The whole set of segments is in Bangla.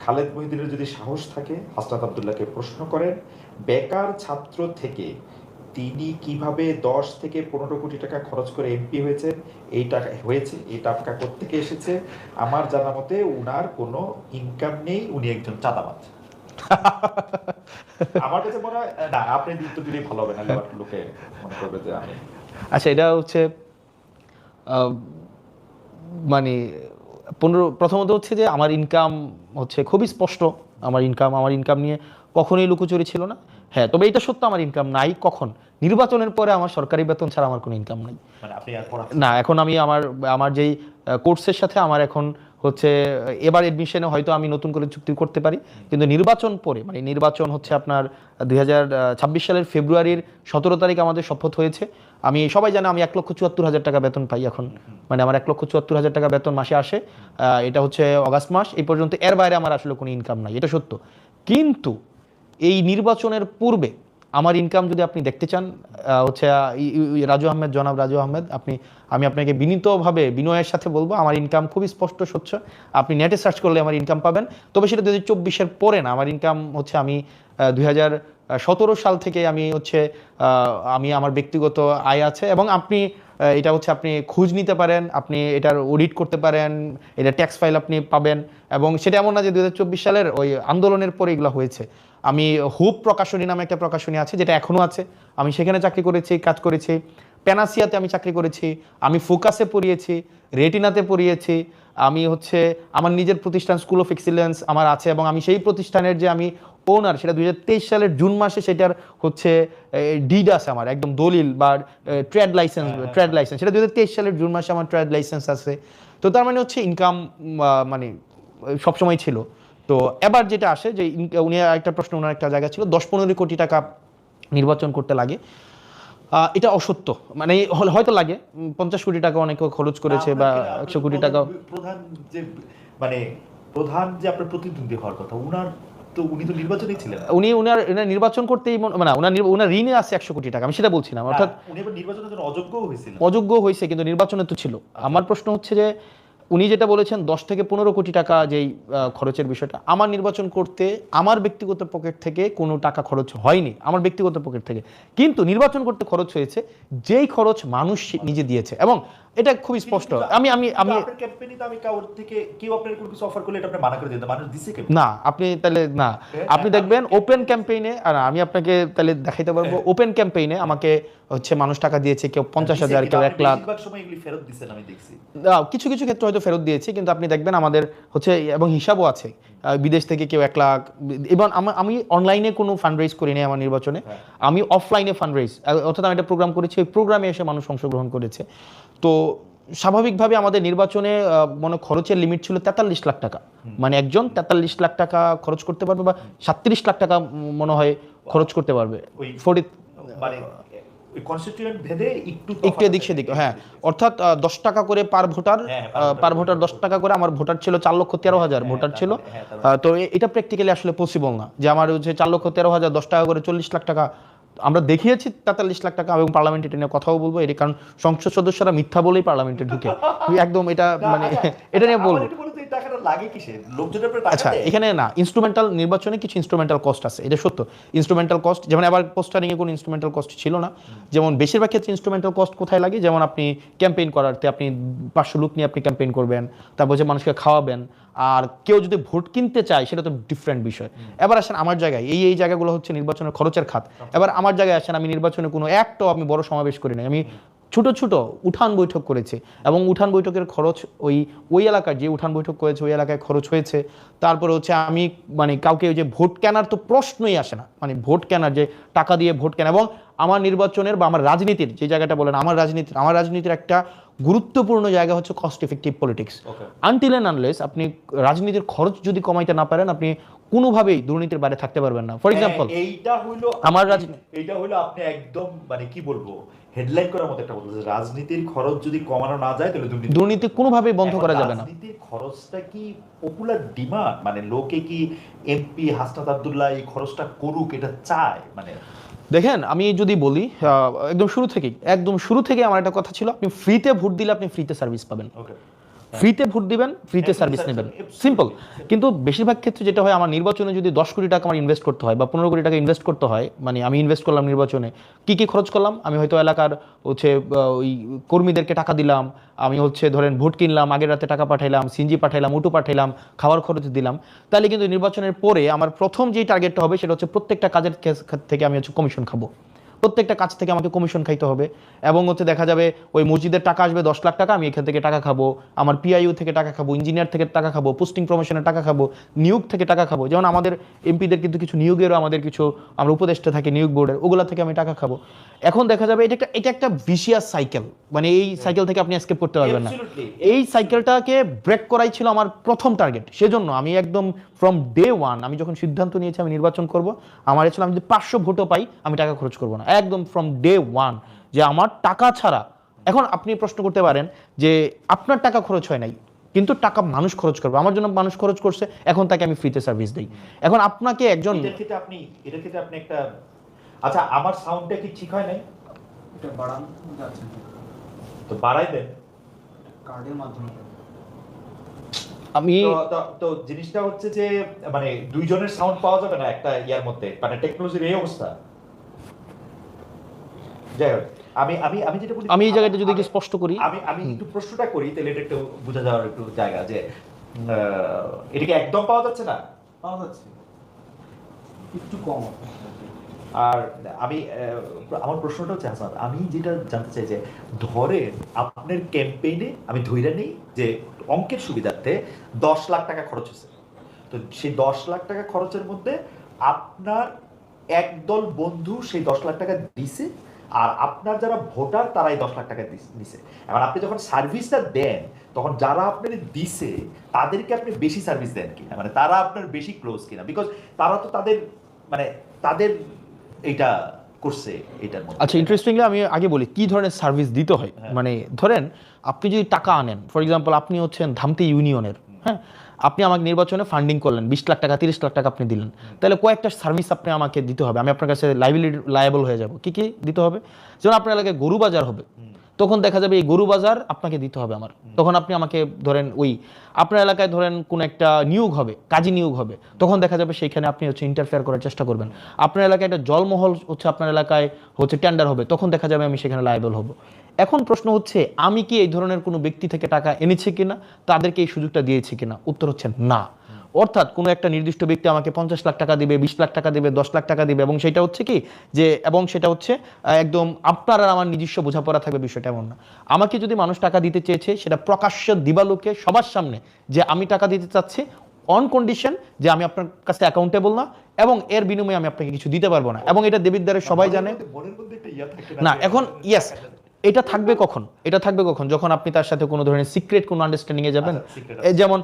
খালেদ মহিউদ্দিনের যদি সাহস থাকে হাসনাত আব্দুল্লাহকে প্রশ্ন করেন, বেকার ছাত্র থেকে তিনি কিভাবে 10 থেকে 15 কোটি টাকা খরচ করে এমপি হয়েছে, এই টাকা হয়েছে, এই টাকা কোত্থেকে এসেছে? আমার জানা মতে উনার কোনো ইনকাম নেই, উনি একজন চাঁদাবাজ। আমার কাছে মনে হয় না, আপনি উত্তর দিলেই ভালো হবে, না লোকে মনে করবে যে আমি। আচ্ছা, এটা হচ্ছে মানে প্রথমত হচ্ছে যে আমার ইনকাম হচ্ছে খুবই স্পষ্ট। আমার ইনকাম নিয়ে কখনোই লুকোচুরি ছিল না। হ্যাঁ, তবে এটা সত্য, আমার ইনকাম নাই। কখন? নির্বাচনের পরে আমার সরকারি বেতন ছাড়া আমার কোনো ইনকাম নাই। মানে আপনি আর পড়া না, এখন আমি আমার যেই কোর্সের সাথে আমার এখন হচ্ছে এবার এডমিশনে হয়তো আমি নতুন করে চুক্তি করতে পারি, কিন্তু নির্বাচন পরে, মানে নির্বাচন হচ্ছে আপনার 2026 সালের ফেব্রুয়ারির 17 তারিখ আমাদের শপথ হয়েছে। আমি সবাই জানে আমি 1,74,000 টাকা বেতন পাই এখন। মানে আমার 1,74,000 টাকা বেতন মাসে আসে। এটা হচ্ছে অগাস্ট মাস এই পর্যন্ত। এর বাইরে আমার আসলে কোনো ইনকাম নাই, এটা সত্য। কিন্তু এই নির্বাচনের পূর্বে আমার ইনকাম যদি আপনি দেখতে চান, হচ্ছে জনাব রাজু আহমেদ, আমি আপনাকে বিনীতভাবে বিনয়ের সাথে বলবো, আমার ইনকাম খুবই স্পষ্ট স্বচ্ছ। আপনি নেটে সার্চ করলে আমার ইনকাম পাবেন। তবে সেটা 2024-এর পরে না। আমার ইনকাম হচ্ছে আমি 2017 সাল থেকে আমি হচ্ছে আমি আমার ব্যক্তিগত আয় আছে, এবং আপনি এটা হচ্ছে আপনি খোঁজ নিতে পারেন, আপনি এটার অডিট করতে পারেন, এটা ট্যাক্স ফাইল আপনি পাবেন। এবং সেটা এমন না যে 2024 সালের ওই আন্দোলনের পরে এগুলো হয়েছে। আমি হুপ প্রকাশনী নামে একটা প্রকাশনী আছে, যেটা এখনও আছে, আমি সেখানে চাকরি করেছি, কাজ করেছি। প্যানাসিয়াতে আমি চাকরি করেছি, আমি ফোকাসে পড়িয়েছি, রেটিনাতে পড়িয়েছি। আমি হচ্ছে আমার নিজের প্রতিষ্ঠান স্কুল অফ এক্সিলেন্স আমার আছে, এবং আমি সেই প্রতিষ্ঠানের যে আমি ওনার, সেটা 2023 সালের জুন মাসে সেটার হচ্ছে ডিড আছে আমার, একদম দলিল বা ট্রেড লাইসেন্স সেটা 2023 সালের জুন মাসে আমার ট্রেড লাইসেন্স আছে। তো তার মানে হচ্ছে ইনকাম মানে সবসময় ছিল। তো এবার যেটা আসে যে উনি একটা প্রশ্ন, ওনার একটা জায়গা ছিল 10-15 কোটি টাকা নির্বাচন করতে লাগে। এটা অসত্য। মানে হয়তো লাগে 50 কোটি টাকা অনেকে খরচ করেছে, বা 100 কোটি টাকা। প্রধান যে মানে প্রধান যে আপনার প্রতিদ্বন্দ্বী হওয়ার কথা, উনি তো নির্বাচনেই ছিলেন। উনার নির্বাচন করতেই মানে উনার ঋণে আছে 100 কোটি টাকা, আমি সেটা বলছি না। অর্থাৎ উনি এবার নির্বাচনের জন্য অযোগ্য হয়েছে, কিন্তু নির্বাচনে তো ছিল। আমার প্রশ্ন হচ্ছে যে উনি যেটা বলেছেন 10 থেকে 15 কোটি টাকা যেই খরচের বিষয়টা, আমার নির্বাচন করতে আমার ব্যক্তিগত পকেট থেকে কোনো টাকা খরচ হয়নি, আমার ব্যক্তিগত পকেট থেকে। কিন্তু নির্বাচন করতে খরচ হয়েছে যেই খরচ মানুষ নিজে দিয়েছে, এবং এটা খুবই স্পষ্ট। না, আপনি তাহলে না, আপনি দেখবেন ওপেন ক্যাম্পেইনে, আর আমি আপনাকে তাহলে দেখাইতে পারবো, ওপেন ক্যাম্পেইনে আমাকে হচ্ছে মানুষ টাকা দিয়েছে, কেউ 50,000, কেউ 1 লাখ। কিছু কিছু ক্ষেত্রে হয়তো ফেরত দিয়েছি, কিন্তু আপনি দেখবেন আমাদের হচ্ছে, এবং হিসাবও আছে, বিদেশ থেকে কেউ 1 লাখ। এবং আমি অনলাইনে কোনো ফান্ড রেজ করিনি আমার নির্বাচনে, আমি অফলাইনে ফান্ড রেজ, অর্থাৎ আমি একটা প্রোগ্রাম করেছি, ওই প্রোগ্রামে এসে মানুষ অংশগ্রহণ করেছে। তো স্বাভাবিকভাবে আমাদের নির্বাচনে মনে খরচের লিমিট ছিল 43 লাখ টাকা। মানে একজন 43 লাখ টাকা খরচ করতে পারবে, বা 37 লাখ টাকা মনে হয় খরচ করতে পারবে। একটু এদিক সেদিক, হ্যাঁ। অর্থাৎ 10 টাকা করে পার ভোটার 10 টাকা করে। আমার ভোটার ছিল 4,13,000 ভোটার ছিল। তো এটা প্র্যাকটিক্যালি আসলে পসিবল না যে আমার হচ্ছে 4,13,000 10 টাকা করে 40 লাখ টাকা। আমরা দেখিয়েছি 43 লাখ টাকা, এবং পার্লামেন্টে এটা নিয়ে কথাও বলবো। এটা কারণ সংসদ সদস্যরা মিথ্যা বলেই পার্লামেন্টে ঢুকে, একদম এটা মানে এটা নিয়ে বলবো। আচ্ছা, এখানে না, ইনস্ট্রুমেন্টাল নির্বাচনে কিছু ইনস্ট্রুমেন্টাল কস্ট আছে, এটা সত্য। ইনস্ট্রুমেন্টাল কস্ট, যেমন এবার পোস্টারিং এ কোনো ইনস্ট্রুমেন্টাল কস্ট ছিল না। যেমন বেশিরভাগ ক্ষেত্রে ইনস্ট্রুমেন্টাল কস্ট কোথায় লাগে, যেমন আপনি ক্যাম্পেইন করাতে আপনি 500 লোক নিয়ে আপনি ক্যাম্পেইন করবেন, তারপর যে মানুষকে খাওয়াবেন। আর কেউ যদি ভোট কিনতে চায় সেটা তো ডিফারেন্ট বিষয়। এবার আসেন আমার জায়গায়, এই জায়গাগুলো হচ্ছে নির্বাচনের খরচের খাত। এবার আমার জায়গায় আসেন, আমি নির্বাচনে কোনো একটাও আমি বড় সমাবেশ করি নাই। আমি ছোট ছোট উঠান বৈঠক করেছে, এবং উঠান বৈঠকের খরচ ওই এলাকার যে উঠান বৈঠক করেছে ওই এলাকায় খরচ হয়েছে। তারপরে হচ্ছে আমি মানে কাউকে ওই যে ভোট কেনার তো প্রশ্নই আসে না, মানে ভোট কেনার যে টাকা দিয়ে ভোট কেনা। এবং আমার নির্বাচনের বা আমার রাজনীতির যে জায়গাটা বলেন, আমার রাজনীতির একটা গুরুত্বপূর্ণ জায়গা হচ্ছে cost effective politics. Until and unless আপনি রাজনীতির খরচ যদি কমাইতে না পারেন, আপনি কোনোভাবেই দুর্নীতির বাইরে থাকতে পারবেন না। ফর এক্সাম্পল, আমার এইটা হলো আপনি একদম মানে কি বলবো, হেডলাইন করার মতো একটা কথা, রাজনীতির খরচ যদি কমানো না যায় তাহলে দুর্নীতি কোনোভাবেই বন্ধ করা যাবে না। রাজনীতির খরচটা কি পপুলার ডিমান্ড? মানে লোকে কি এমপি হাসনাত আব্দুল্লাহ এই খরচটা করুক এটা চায়? মানে দেখেন, আমি যদি বলি একদম শুরু থেকে আমার একটা কথা ছিল, আপনি ফ্রিতে ভোট দিলে আপনি ফ্রিতে সার্ভিস পাবেন। ফ্রিতে ভোট দিবেন, ফ্রিতে সার্ভিস নেবেন, সিম্পল। কিন্তু বেশিরভাগ ক্ষেত্রে যেটা হয়, আমার নির্বাচনে যদি 10 কোটি টাকা আমার ইনভেস্ট করতে হয় বা 15 কোটি টাকা ইনভেস্ট করতে হয়, মানে আমি ইনভেস্ট করলাম নির্বাচনে, কি খরচ করলাম, আমি হয়তো এলাকার হচ্ছে ওই কর্মীদেরকে টাকা দিলাম, আমি হচ্ছে ধরেন ভোট কিনলাম, আগের রাতে টাকা পাঠাইলাম, সিনজি পাঠাইলাম, উটু পাঠাইলাম, খাওয়ার খরচ দিলাম, তাহলে কিন্তু নির্বাচনের পরে আমার প্রথম যেই টার্গেটটা হবে সেটা হচ্ছে প্রত্যেকটা কাজের থেকে আমি হচ্ছে কমিশন খাবো, প্রত্যেকটা কাজ থেকে আমাকে কমিশন খাইতে হবে। এবং হচ্ছে দেখা যাবে ওই মসজিদের টাকা আসবে 10 লাখ টাকা, আমি এখান থেকে টাকা খাবো, আমার পিআইইউ থেকে টাকা খাবো, ইঞ্জিনিয়ার থেকে টাকা খাবো, পোস্টিং প্রমোশনের টাকা খাবো, নিয়োগ থেকে টাকা খাবো। যেমন আমাদের এমপিদের কিন্তু কিছু নিয়োগেরও আমাদের কিছু আমরা উপদেষ্টা থাকে নিয়োগ বোর্ডের, ওগুলা থেকে আমি টাকা খাবো। এখন দেখা যাবে এটা একটা ভিশিয়াস সাইকেল, মানে এই সাইকেল থেকে আপনি এসকেপ করতে পারবেন না। এই সাইকেলটাকে ব্রেক করাই ছিল আমার প্রথম টার্গেট। সেজন্য আমি একদম ফ্রম ডে ওয়ান, আমি যখন সিদ্ধান্ত নিয়েছি আমি নির্বাচন করব, আমার ছিল আমি যদি 500 ভোটও পাই আমি টাকা খরচ করবো না, একদম ফ্রম ডে ওয়ান, যে আমার টাকা ছাড়া। এখন আপনি প্রশ্ন করতে পারেন যে আপনার টাকা খরচ হয় নাই, কিন্তু টাকা মানুষ খরচ করবে, আমার জন্য মানুষ খরচ করছে, এখন তাকে আমি ফ্রিতে সার্ভিস দিই। এখন আপনাকে একজন এটার ক্ষেত্রে আপনি একটা, আচ্ছা আমার সাউন্ডটা কি ঠিক হয় নাই? এটা বাড়ান যাচ্ছে তো বাড়াই দেন কার্ডের মাধ্যমে। আমি তো জিনিসটা হচ্ছে যে মানে দুইজনের সাউন্ড পাওয়া যাবে না একটা ইয়ার মধ্যে, মানে টেকনোলজির এই অবস্থা। যাই হোক, আমি আমি আমি যেটা বলি, আমি এই জায়গাটা যদি একটু স্পষ্ট করি, আমি একটু প্রশ্নটা করি, তাহলে এটা একটু বোঝা যাওয়ার একটু জায়গা, যে এটা কি একদম পাওয়া যাচ্ছে না? পাওয়া যাচ্ছে একটু কম। আর আমি আমার প্রশ্নটা হচ্ছে হাসান, আমি যেটা জানতে চাই যে ধরেন আপনার ক্যাম্পেইনে আমি ধইরা নেই যে অঙ্কের সুবিধার্থে 10 লাখ টাকা খরচ হয়েছে, তো সেই 10 লাখ টাকা খরচের মধ্যে আপনার একদল বন্ধু সেই 10 লাখ টাকা দিছে, আর আপনার যারা ভোটার তারাই 10 লাখ টাকা দিছে। এবার আপনি যখন সার্ভিসটা দেন, তখন যারা আপনার দিছে তাদেরকে আপনি বেশি সার্ভিস দেন কিনা, মানে তারা আপনার বেশি ক্লোজ কিনা, বিকজ তারা তো তাদের মানে তাদের এটা করছে এটার মধ্যে। আচ্ছা, ইন্টারেস্টিংলি আমি আগে বলি কি ধরনের সার্ভিস দিতে হয়। মানে ধরেন আপনি যদি টাকা আনেন, ফর এক্সাম্পল আপনি হচ্ছেন ধামতি ইউনিয়নের, হ্যাঁ, আপনি আমাকে নির্বাচনে ফান্ডিং করলেন, 20 লাখ টাকা 30 লাখ টাকা আপনি দিলেন, তাহলে কয়েকটা সার্ভিস আপনি আমাকে দিতে হবে, আমি আপনার কাছে লায়াবল হয়ে যাব। কি দিতে হবে? যেমন আপনার এলাকায় গরু বাজার হবে, তখন দেখা যাবে এই গরু বাজার আপনাকে দিতে হবে আমার, তখন আপনি আমাকে ধরেন ওই আপনার এলাকায় ধরেন কোন একটা নিয়োগ হবে, কাজী নিয়োগ হবে, তখন দেখা যাবে সেইখানে আপনি হচ্ছে ইন্টারফেয়ার করার চেষ্টা করবেন। আপনার এলাকায় একটা জলমহল হচ্ছে আপনার এলাকায় হচ্ছে টেন্ডার হবে, তখন দেখা যাবে আমি সেখানে লায়াবল হব। এখন প্রশ্ন হচ্ছে আমি কি এই ধরনের কোনো ব্যক্তি থেকে টাকা এনেছি কিনা, তাদেরকে এই সুযোগটা দিয়েছি কিনা? উত্তর হচ্ছে না। অর্থাৎ কোনো একটা নির্দিষ্ট ব্যক্তি আমাকে 50 লাখ টাকা দিবে, 20 লাখ টাকা দিবে, 10 লাখ টাকা দিবে, এবং সেটা হচ্ছে কি যে, এবং সেটা হচ্ছে একদম আপনার আর আমার নিজস্ব বোঝাপড়া থাকবে, বিষয়টা এমন না। আমাকে যদি মানুষ টাকা দিতে চেয়েছে, সেটা প্রকাশ্য দিবালোকে সবার সামনে যে আমি টাকা দিতে চাচ্ছি, অন কন্ডিশন যে আমি আপনার কাছে অ্যাকাউন্টেবল না, এবং এর বিনিময়ে আমি আপনাকে কিছু দিতে পারবো না, এবং এটা দেবিদ্বারে সবাই জানে না। এখন ইয়েস, এটা থাকবে কখন? এটা থাকবে কখন? যখন আপনি তার সাথে কোনো ধরনের সিক্রেট কোনো আন্ডারস্ট্যান্ডিং এ যাবেন, যেমন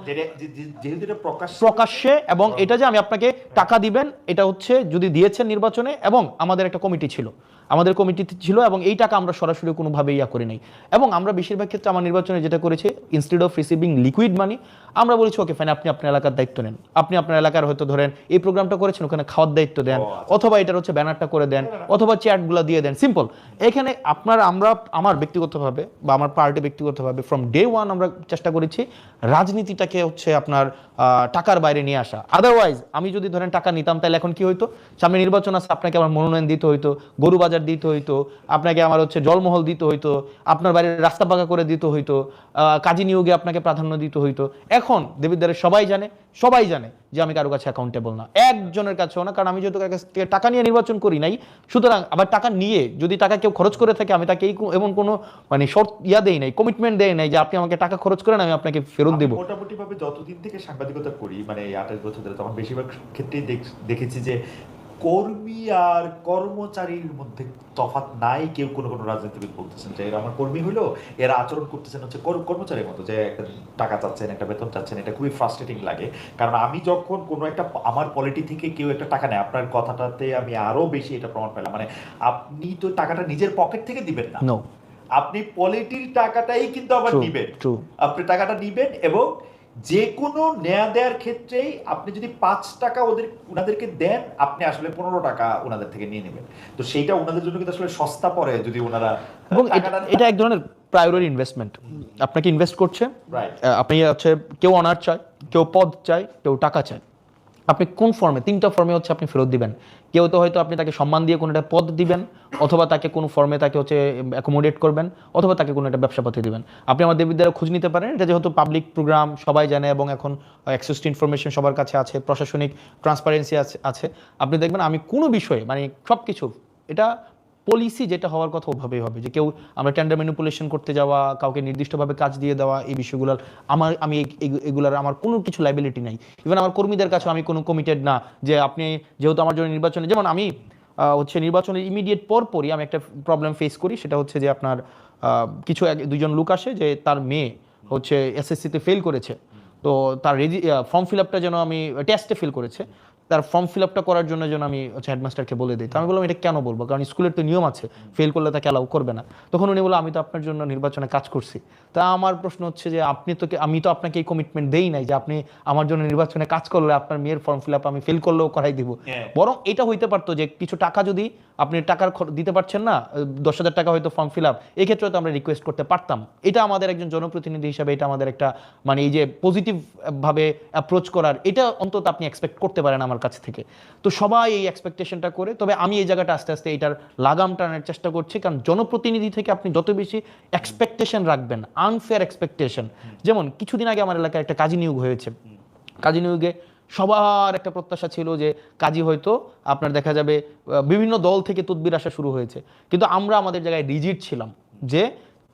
প্রকাশ্যে, এবং এটা যে আমি আপনাকে টাকা দিবেন, এটা হচ্ছে যদি দিয়েছেন নির্বাচনে, এবং আমাদের একটা কমিটি ছিল, আমাদের কমিটিতে ছিল, এবং এই টাকা আমরা সরাসরি কোনোভাবে ইয়া করি নাই। এবং আমরা বেশিরভাগ ক্ষেত্রে আমার নির্বাচনে যেটা করেছি, instead of receiving liquid money, আমরা বলেছি ওকে ফাইন, আপনি আপনার এলাকার দায়িত্ব নেন, আপনি আপনার এলাকার হয়তো ধরেন এই প্রোগ্রামটা করেছেন, ওখানে খাওয়ার দায়িত্ব দেন, অথবা এটার হচ্ছে ব্যানারটা করে দেন, অথবা চ্যাটগুলো দিয়ে দেন, সিম্পল। এখানে আমার ব্যক্তিগতভাবে বা আমার পার্টি ব্যক্তিগতভাবে ফ্রম ডে ওয়ান আমরা চেষ্টা করেছি রাজনীতিটাকে হচ্ছে আপনার টাকার বাইরে নিয়ে আসা। আদারওয়াইজ আমি যদি ধরেন টাকা নিতাম, তাহলে এখন কি হইতো, সামনে নির্বাচন আছে, আপনাকে আমার মনোনয়ন দিতে হইতো, গরু বাজার দিতে হইতো, আপনাকে আমার হচ্ছে জলমহল দিতে হইতো, আপনার বাড়ির রাস্তা পাকা করে দিতে হইতো, কাজী নিয়োগে আপনাকে প্রাধান্য দিতে হইতো। এখন দেবিদ্বারে সবাই জানে যে আমি কারো কাছে অ্যাকাউন্টেবল না, একজনের কাছেও না, কারণ আমি যেহেতু কাছ থেকে টাকা নিয়ে নির্বাচন করি নাই। সুতরাং আবার টাকা নিয়ে যদি টাকা কেউ খরচ করে থাকে, আমি তাকে এমন কোনো মানে শর্ত দেই নাই, কমিটমেন্ট দেই নাই যে আপনি আমাকে টাকা খরচ করেন আমি আপনাকে ফেরত দেবো। মোটামুটি ভাবে যতদিন থেকে সাংবাদিকতা করি, মানে 28 বছর ধরে, তখন বেশিরভাগ ক্ষেত্রেই দেখেছি যে কর্মী আর কর্মচারীর মধ্যে তফাৎ নাই। কেউ কোনো রাজনীতিবিদ বলতেছেন যে এরা আমার কর্মী হলো, এরা আচরণ করতেছেন হচ্ছে কর্মচারীর মতো, যে একটা টাকা চাচ্ছেন, একটা বেতন চাচ্ছেন। এটা খুবই ফ্রাস্ট্রেটিং লাগে, কারণ আমি যখন কোনো একটা আমার পলিটি থেকে কেউ একটা টাকা নেয়, আপনার কথাটাতে আমি আরো বেশি এটা প্রমাণ পেলাম, মানে আপনি তো টাকাটা নিজের পকেট থেকে দিবেন না, আপনি পলিটির টাকাটাই কিন্তু আবার নিবেন, আপনি টাকাটা নিবেন, এবং যে কোনো নেয়া দেওয়ার ক্ষেত্রেই আপনি যদি 5 টাকা ওনাদেরকে দেন, আপনি আসলে 15 টাকা ওনাদের থেকে নিয়ে নেবেন। তো সেইটা ওনাদের জন্য কিন্তু আসলে সস্তা পড়ে যদি ওনারা, এবং এটা এক ধরনের প্রায়োরি ইনভেস্টমেন্ট। আপনাকে ইনভেস্ট করছে, রাইট। আপনি হচ্ছে কেউ অনার চায়, কেউ পদ চায়, কেউ টাকা চায়। আপনি কোন ফর্মে, তিনটা ফর্মে হচ্ছে আপনি ফেরত দিবেন। কেউ তো হয়তো আপনি তাকে সম্মান দিয়ে কোনো একটা পদ দিবেন, অথবা তাকে কোনো ফর্মে তাকে হচ্ছে অ্যাকোমোডেট করবেন, অথবা তাকে কোনো একটা ব্যবসাপাতি দিবেন। আপনি আমার দেবীদ্বারা খোঁজ নিতে পারেন, এটা যেহেতু পাবলিক প্রোগ্রাম সবাই জানে এবং এখন অ্যাক্সেস টু ইনফরমেশন সবার কাছে আছে, প্রশাসনিক ট্রান্সপারেন্সি আছে। আপনি দেখবেন আমি কোনো বিষয়ে মানে সব কিছু, এটা পলিসি যেটা হওয়ার কথা ওভাবেই হবে, যে কেউ আমরা টেন্ডার ম্যানিপুলেশন করতে যাওয়া, কাউকে নির্দিষ্টভাবে কাজ দিয়ে দেওয়া, এই বিষয়গুলোর আমি এগুলার আমার কোনো কিছু লাইবিলিটি নাই। ইভেন আমার কর্মীদের কাছে আমি কোনো কমিটেড না যে আপনি যেহেতু আমার জন্য নির্বাচনে, যেমন আমি হচ্ছে নির্বাচনের ইমিডিয়েট পরপরই আমি একটা প্রবলেম ফেস করি, সেটা হচ্ছে যে আপনার কিছু দুইজন লোক আসে যে তার মেয়ে হচ্ছে এসএসসিতে ফেল করেছে, তো তার ফর্ম ফিল আপটা যেন আমি টেস্টে ফেল করেছে, তার ফর্ম ফিল আপটা করার জন্য যেন আমি হচ্ছে হেডমাস্টারকে বলে দিই। তো আমি বললাম এটা কেন বলবো, কারণ স্কুলের তো নিয়ম আছে, ফেল করলে তাকে অ্যালাউ করবে না। তখন উনি বললো আমি তো আপনার জন্য নির্বাচনে কাজ করছি। তা আমার প্রশ্ন হচ্ছে যে আমি তো আপনাকে এই কমিটমেন্ট দেই নাই যে আপনি আমার জন্য নির্বাচনে কাজ করলে আপনার মেয়ের ফর্ম ফিল আপ আমি ফেল করলেও করাই দিব। বরং এটা হইতে পারতো যে কিছু টাকা যদি আপনি টাকার দিতে পারছেন না, 10,000 টাকা হয়তো ফর্ম ফিল আপ, এই ক্ষেত্রে তো আমরা রিকোয়েস্ট করতে পারতাম। এটা আমাদের একজন জনপ্রতিনিধি হিসাবে এটা আমাদের একটা মানে এই যে পজিটিভ ভাবে অ্যাপ্রোচ করার, এটা অন্তত আপনি এক্সপেক্ট করতে পারেন আমার কাছ থেকে। তো সবাই এই এক্সপেকটেশনটা করে, তবে আমি এই জায়গাটা আস্তে আস্তে এটার লাগাম টানার চেষ্টা করছি, কারণ জনপ্রতিনিধি থেকে আপনি যত বেশি এক্সপেকটেশন রাখবেন, আনফেয়ার এক্সপেকটেশন, যেমন কিছুদিন আগে আমার এলাকায় একটা কাজী নিয়োগ হয়েছে, কাজী নিয়োগে সবার একটা প্রত্যাশা ছিল যে কাজী হয়তো আপনার দেখা যাবে বিভিন্ন দল থেকে তদবির আসা শুরু হয়েছে, কিন্তু আমরা আমাদের জায়গায় রিজিড ছিলাম যে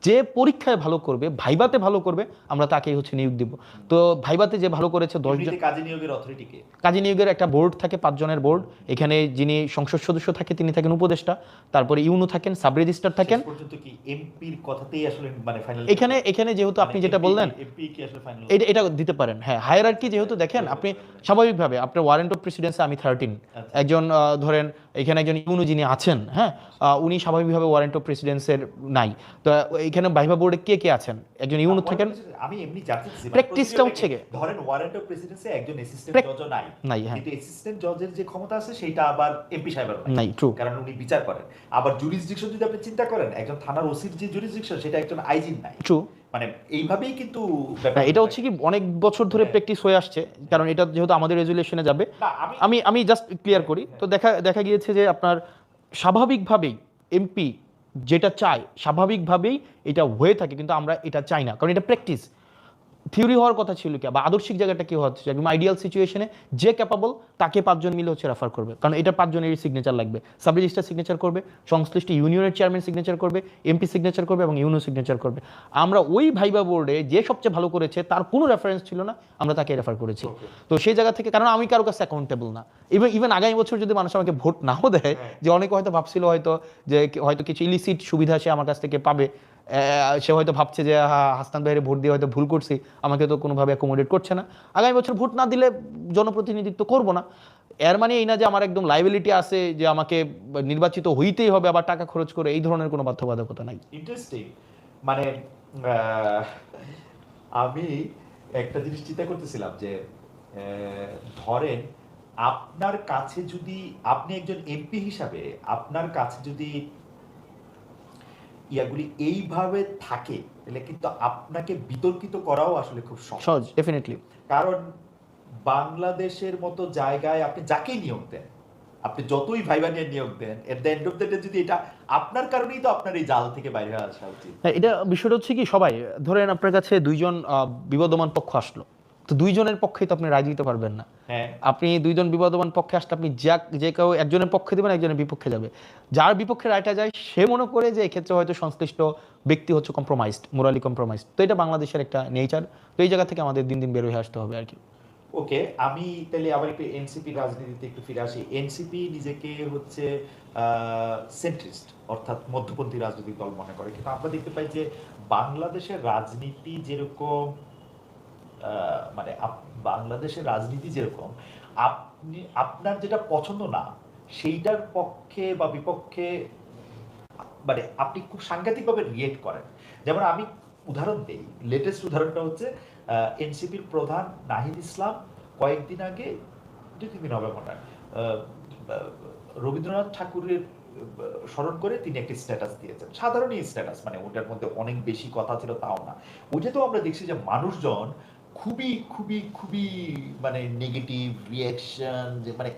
যে পরীক্ষায় ভালো করবে, ভাইবাতে ভালো করবে, আমরা তাকেই হচ্ছে নিয়োগ দিব। তো ভাইবাতে যে ভালো করেছে 10 জন। কাজী নিয়োগের অথরিটিকে, কাজী নিয়োগের একটা বোর্ড থাকে, 5 জনের বোর্ড। এখানে যিনি সংসদ সদস্য থাকে তিনি থাকেন উপদেষ্টা, তারপরে ইউনো থাকেন, সাব রেজিস্ট্রার থাকেন। পর্যন্ত কি এমপির কথাতেই আসলে মানে ফাইনাল, এখানে যেহেতু আপনি যেটা বললেন এমপি কি আসলে ফাইনাল এটা দিতে পারেন। হ্যাঁ, হায়ারার্কি যেহেতু দেখেন আপনি স্বাভাবিকভাবে আপনার ওয়ারেন্ট অফ প্রেসিডেন্সি আমি 13, একজন ধরেন এখানে একজন ইউনো যিনি আছেন, হ্যাঁ, উনি স্বাভাবিকভাবে ওয়ারেন্ট অফ প্রেসিডেন্সের নাই। তো এখানে ভাইবা বোর্ডে কে কে আছেন, একজন ইউনো থাকেন। আমি এমনি জানতে চাইছি প্র্যাকটিসটা হচ্ছে কি, ধরেন ওয়ারেন্ট অফ প্রেসিডেন্সি একজন অ্যাসিস্ট্যান্ট জজও নাই, হ্যাঁ, কিন্তু অ্যাসিস্ট্যান্ট জজের যে ক্ষমতা আছে সেটা আবার এমপি সাহেবের নাই। ট্রু, কারণ উনি বিচার করেন। আবার জুরিসডিকশন যদি আপনি চিন্তা করেন, একজন থানার ওসির যে জুরিসডিকশন সেটা একজন আইজির নাই। ট্রু, মানে এইভাবেই কিন্তু এটা হচ্ছে কি অনেক বছর ধরে প্র্যাকটিস হয়ে আসছে, কারণ এটা যেহেতু আমাদের রেজুলেশনে যাবে। আমি জাস্ট ক্লিয়ার করি। তো দেখা গিয়েছে যে আপনার স্বাভাবিকভাবেই এমপি যেটা চায় স্বাভাবিকভাবেই এটা হয়ে থাকে, কিন্তু আমরা এটা চাই না, কারণ এটা প্র্যাকটিস। থিওরি হওয়ার কথা ছিল কি, বা আদর্শিক জায়গাটা কি হচ্ছে, একদম আইডিয়াল সিচুয়েশনে যে ক্যাপাবল তাকে 5 জন মিলে হচ্ছে রেফার করবে, কারণ এটা 5 জনের সিগনেচার লাগবে। সাব রেজিস্ট্রার সিগনেচার করবে, সংশ্লিষ্ট ইউনিয়নের চেয়ারম্যান সিগনেচার করবে, এমপি সিগনেচার করবে এবং ইউনিয়ন সিগনেচার করবে। আমরা ওই ভাইবা বোর্ডে যে সবচেয়ে ভালো করেছে তার কোনো রেফারেন্স ছিল না, আমরা তাকে রেফার করেছি। তো সেই জায়গা থেকে, কারণ আমি কারো কাছে অ্যাকাউন্টেবল না, ইভেন আগামী বছর যদি মানুষ আমাকে ভোট নাও দেয়, যে অনেকে হয়তো ভাবছিল হয়তো কিছু ইলিসিট সুবিধা সে আমার কাছ থেকে পাবে, সে হয়তো ভাবছে যে হাসান ভাইয়ের ভোট দিয়ে হয়তো ভুল করছি, আমাকে তো কোনোভাবে অ্যাকোমোডেট করছে না, আগামী বছর ভোট না দিলে জনপ্রতিনিধিত্ব করবো না। এর মানে এই না যে আমার একদম লাইবিলিটি আছে যে আমাকে নির্বাচিত হইতেই হবে, আবার টাকা খরচ করে, এই ধরনের কোনো বাধ্যবাধকতা নাই। ইন্টারেস্টিং। মানে আমি একটা জিনিস চিন্তা করতেছিলাম যে ধরেন আপনার কাছে যদি, আপনি একজন এমপি হিসাবে আপনার কাছে যদি ইয়াগুলি এইভাবে থাকে, তাহলে কিন্তু আপনাকে বিতর্কিত করাও আসলে খুব সহজ, ডেফিনেটলি। কারণ বাংলাদেশের মতো জায়গায় আপনি যাকেই নিয়োগ দেন, আপনি যতই ভাইবা নিয়ে নিয়োগ দেন, at the end of the day যদি এটা আপনার কারণেই তো আপনার এই জাল থেকে বাইরে আসা উচিত। হ্যাঁ, এটা বিষয়টা হচ্ছে কি, সবাই ধরেন আপনার কাছে 2 জন বিবাদমান পক্ষ আসলো, তো 2 জনের পক্ষে তো আপনি রায় দিতে পারবেন না। আপনি 2 জন বিবাদমান পক্ষে আসলে আপনি যে কেউ একজনের পক্ষে দেবেন, একজনের বিপক্ষে যাবে। যার বিপক্ষে রায়টা যায় সে মনে করে যে এক্ষেত্রে হয়তো সংশ্লিষ্ট ব্যক্তি হচ্ছে কম্প্রোমাইজড, মোরালি কম্প্রোমাইজড। তো এটা বাংলাদেশের একটা নেচার। তো এই জায়গা থেকে আমাদের দিন দিন বের হয়ে আসতে হবে আর কি। ওকে, আমি তাহলে আবার একটু এনসিপি রাজনীতিতে একটু ফিরে আসি। এনসিপি নিজেকে হচ্ছে সেন্ট্রিস্ট, অর্থাৎ মধ্যপন্থী রাজনৈতিক দল মনে করে, কিন্তু আমরা দেখতে পাই যে বাংলাদেশের রাজনীতি যেরকম মানে বাংলাদেশের রাজনীতি যেরকম, আপনি আপনার যেটা পছন্দ না সেইটার পক্ষে বা বিপক্ষে মানে আপনি খুব সাংঘাতিকভাবে রিয়েক্ট করেন। যেমন আমি উদাহরণ দিই, লেটেস্ট উদাহরণটা হচ্ছে এনসিপির প্রধান নাহিদ ইসলাম কয়েকদিন আগে, 2-3 দিন হবে মনে হয়, রবীন্দ্রনাথ ঠাকুরের স্মরণ করে তিনি একটি স্ট্যাটাস দিয়েছেন, সাধারণই স্ট্যাটাস, মানে ওটার মধ্যে অনেক বেশি কথা ছিল তাও না। ওইটা তো আমরা দেখছি যে মানুষজন খুবই খুবই খুবই মানে নেগেটিভ রিয়াকশন, যে মানে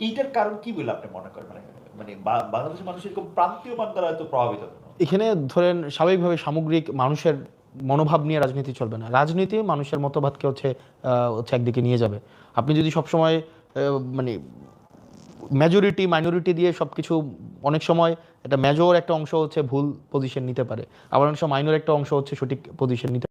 এইটার কারণ কি বলে আপনি মনে করেন? মানে মানে বাংলাদেশের মানুষ এরকম প্রান্তীয় মান দ্বারা হয়তো প্রভাবিত কেন? এখানে ধরেন স্বাভাবিকভাবে সামগ্রিক মানুষের মনোভাব নিয়ে রাজনীতি চলবে না। রাজনীতি মানুষের মতবাদকে হচ্ছে একদিকে নিয়ে যাবে। আপনি যদি সবসময় মানে মেজরিটি মাইনরিটি দিয়ে সব কিছু, অনেক সময় একটা মেজর একটা অংশ হচ্ছে ভুল পজিশন নিতে পারে, আবার অনেক সময় মাইনর একটা অংশ হচ্ছে সঠিক পজিশন নিতে